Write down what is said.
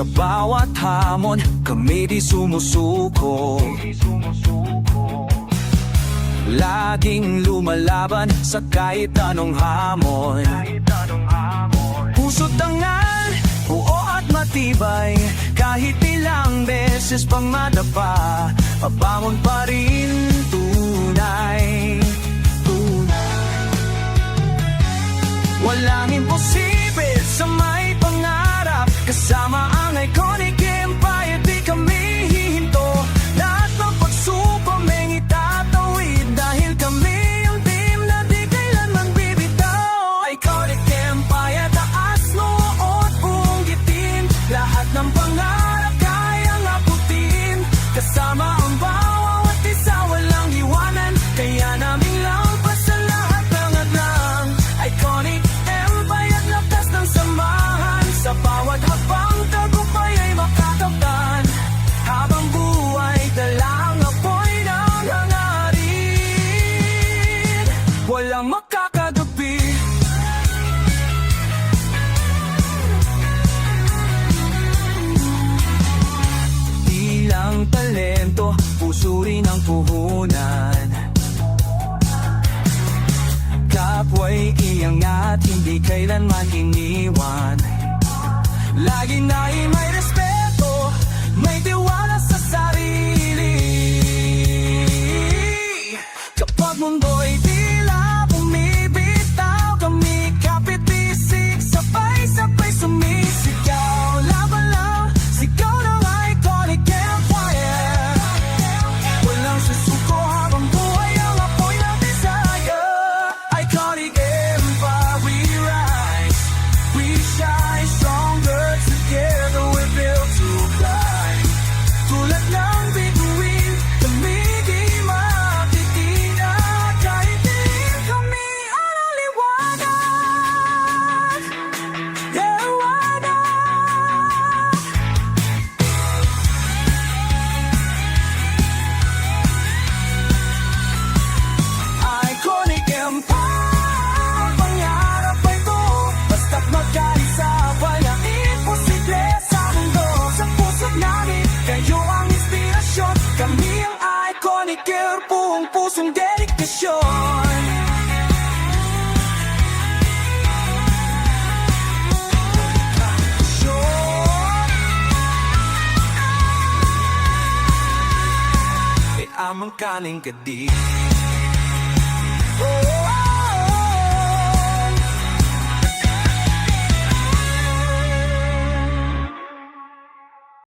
Sa bawat hamon, kami di sumusuko. Laging lumalaban sa kahit anong hamon. Puso't tangal, buo at matibay. Kahit ilang beses pang madapa, pabangon pa rin tunay. Walang imposible sa may pangarap. Kasama ang iconic empire, di kami hihinto. Lahat ng pagsubok may itatawid, dahil kami yung team na di kailanman bibitaw. Iconic empire, taas noon buong gitin. Lahat ng pangarap kayang abutin. Kasama ang bawat isa, walang iwanan. Kaya naming lampas sa lahat ng hadlang. Iconic empire, lakas ng samahan. Sa bawat habang tagumpay ay makakamtan. Habang buhay, dala ang apoy ng hangarin. Walang makakagabi. Di lang talento, puso rin ang puhunan. Kapwa'y iangat, hindi kailanman iniwan. Lagi na may respeto, may tiwala sa sarili. Kapag mundo'y tila bumibitaw, kami kapit-isik, sabay-sabay sumisigaw. Laban lang, sigaw ng iconic empire. Walang susuko habang buhay ang apoy ng desire. Iconic empire, we rise, we shine stronger. Together we're built to fly. Tulad ng bituin, kami di matitinag. Kahit dilim kami ang liwanag. Liwanag. Iconic empire, pangarap ay to. Basta't magkaisa, walang imposible sa mundo. Sa puso't namin, kayo ang inspirasyon. Kami ang iconic girl, buong pusong dedikasyon. Amang kaling kadig.